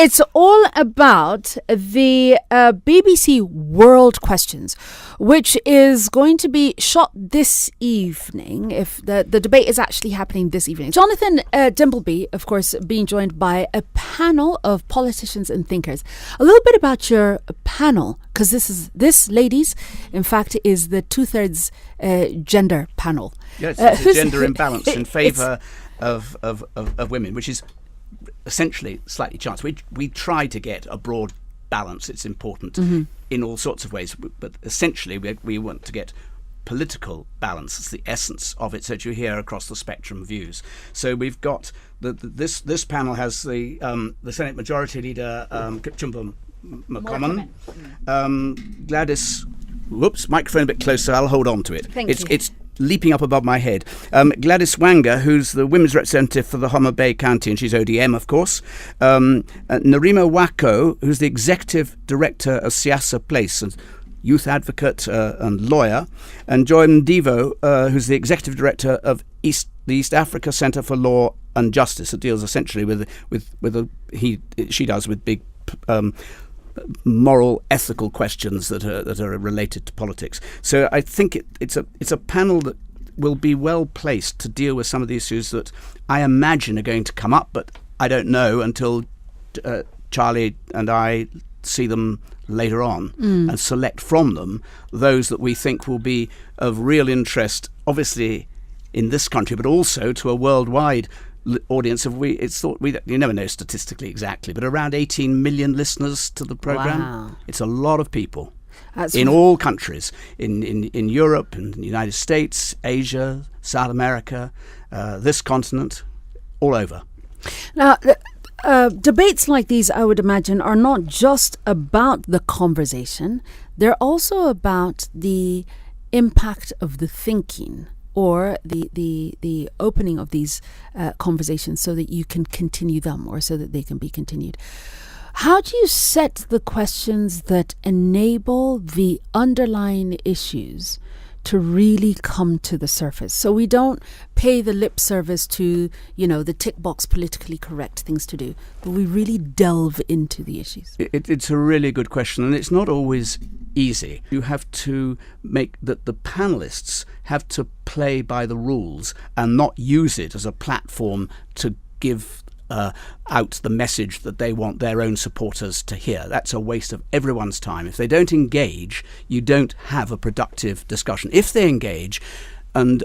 It's all about the BBC World Questions, which is going to be shot this evening. If the debate is actually happening this evening. Jonathan Dimbleby, of course, being joined by a panel of politicians and thinkers. A little bit about your panel, because this, ladies, in fact, is the 2/3 gender panel. Yes, it's a gender imbalance in favour of women, which is essentially slightly chance. We try to get a broad balance. It's important in all sorts of ways, but essentially we want to get political balance. It's the essence of it, so that you hear across the spectrum of views. So we've got this panel has the Senate Majority Leader Kipchumba Murkomen, Gladys. Whoops, microphone a bit closer. I'll hold on to it. Thank you. It's leaping up above my head. Gladys Wanga, who's the women's representative for the Homa Bay County, and she's ODM, of course. Narima Wako, who's the executive director of Siasa Place, and youth advocate and lawyer. And Joy Mdivo, who's the executive director of the East Africa Centre for Law and Justice. It deals essentially she does with big moral, ethical questions that are related to politics. So I think it's a panel that will be well placed to deal with some of the issues that I imagine are going to come up, but I don't know until Charlie and I see them later on and select from them those that we think will be of real interest, obviously in this country, but also to a worldwide audience. You never know statistically exactly, but around 18 million listeners to the program. Wow. It's a lot of people in all countries, in Europe, in the United States, Asia, South America, this continent, all over. Now, debates like these, I would imagine, are not just about the conversation. They're also about the impact of the thinking, or the opening of these conversations so that you can continue them, or so that they can be continued. How do you set the questions that enable the underlying issues to really come to the surface, so we don't pay the lip service to, the tick box politically correct things to do, but we really delve into the issues? It's a really good question, and it's not always easy. You have to make that the panelists have to play by the rules and not use it as a platform to give out the message that they want their own supporters to hear. That's a waste of everyone's time. If they don't engage, you don't have a productive discussion. If they engage, and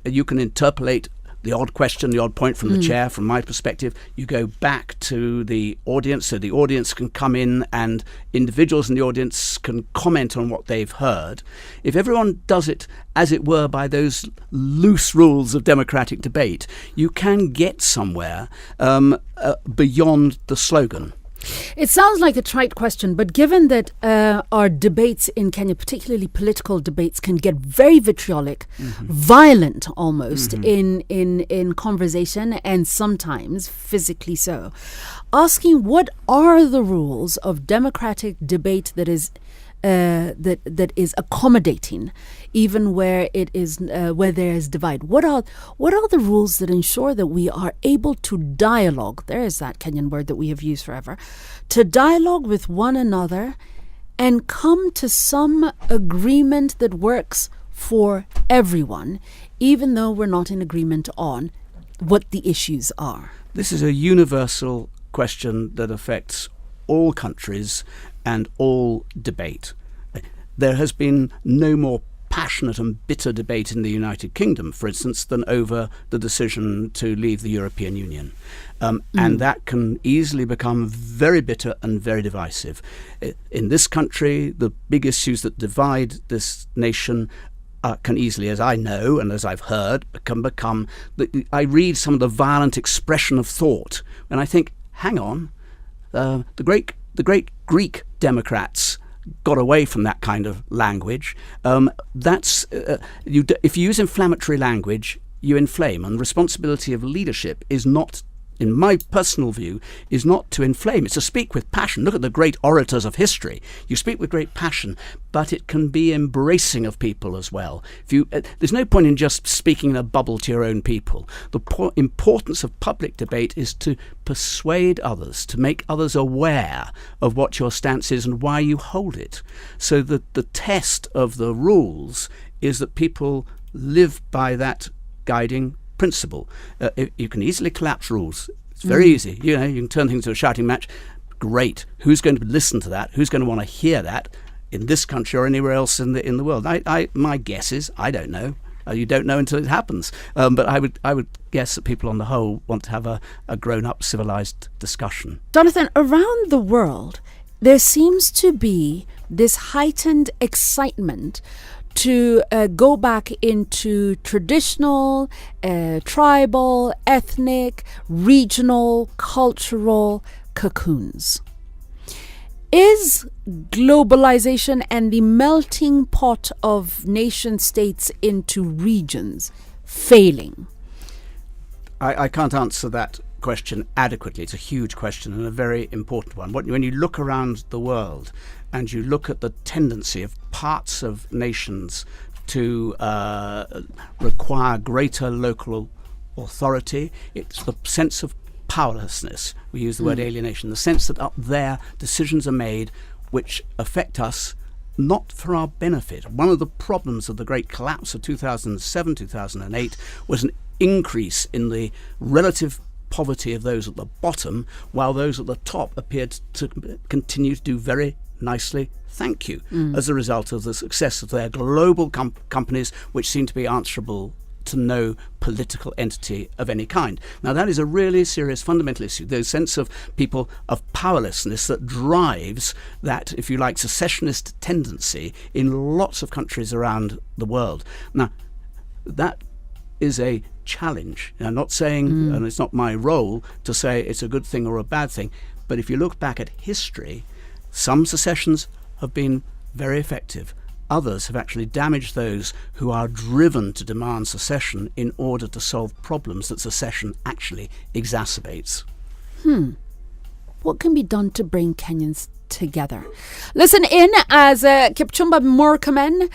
you can interpolate the odd question, the odd point from the chair, from my perspective, you go back to the audience, so the audience can come in and individuals in the audience can comment on what they've heard. If everyone does it, as it were, by those loose rules of democratic debate, you can get somewhere beyond the slogan. It sounds like a trite question, but given that our debates in Kenya, particularly political debates, can get very vitriolic, violent almost in conversation, and sometimes physically so, asking what are the rules of democratic debate that is accommodating, even where it is where there is divide. What are the rules that ensure that we are able to dialogue? There is that Kenyan word that we have used forever, to dialogue with one another and come to some agreement that works for everyone, even though we're not in agreement on what the issues are. This is a universal question that affects all countries and all debate. There has been no more passionate and bitter debate in the United Kingdom, for instance, than over the decision to leave the European Union. And that can easily become very bitter and very divisive. In this country, the big issues that divide this nation can easily, as I know and as I've heard, can become... I read some of the violent expression of thought, and I think, hang on, the great Greek Democrats got away from that kind of language. If you use inflammatory language, you inflame, and the responsibility of leadership is not in my personal view, is not to inflame. It's to speak with passion. Look at the great orators of history. You speak with great passion, but it can be embracing of people as well. There's no point in just speaking in a bubble to your own people. The importance of public debate is to persuade others, to make others aware of what your stance is and why you hold it. So that the test of the rules is that people live by that guiding principle. You can easily collapse rules. It's very easy. You can turn things into a shouting match. Great. Who's going to listen to that? Who's going to want to hear that in this country or anywhere else in the world? My guess is I don't know. You don't know until it happens. But I would guess that people on the whole want to have a grown-up, civilized discussion. Jonathan, around the world, there seems to be this heightened excitement to go back into traditional, tribal, ethnic, regional, cultural cocoons. Is globalization and the melting pot of nation states into regions failing? I can't answer that question adequately. It's a huge question and a very important one. When you look around the world and you look at the tendency of parts of nations to require greater local authority, it's the sense of powerlessness. We use the word alienation, the sense that up there decisions are made which affect us not for our benefit. One of the problems of the great collapse of 2007, 2008 was an increase in the relative poverty of those at the bottom, while those at the top appeared to continue to do very nicely, thank you, as a result of the success of their global companies, which seem to be answerable to no political entity of any kind. Now, that is a really serious fundamental issue, the sense of people of powerlessness that drives that, if you like, secessionist tendency in lots of countries around the world. Now, that is a challenge. I'm not saying, and it's not my role to say it's a good thing or a bad thing, but if you look back at history, some secessions have been very effective. Others have actually damaged those who are driven to demand secession in order to solve problems that secession actually exacerbates. What can be done to bring Kenyans together? Listen in as Kipchumba Murkomen,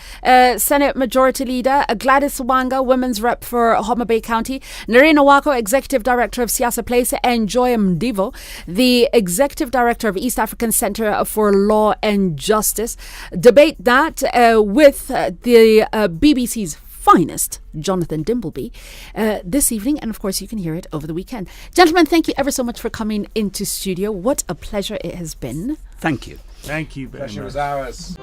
Senate Majority Leader, Gladys Wanga, Women's Rep for Homa Bay County, Narina Wako, Executive Director of Siasa Place, and Joy Mdivo, the Executive Director of East African Center for Law and Justice, debate that with the BBC's finest, Jonathan Dimbleby, this evening. And of course, you can hear it over the weekend. Gentlemen, thank you ever so much for coming into studio. What a pleasure it has been. Thank you. Thank you very much. Pleasure was ours.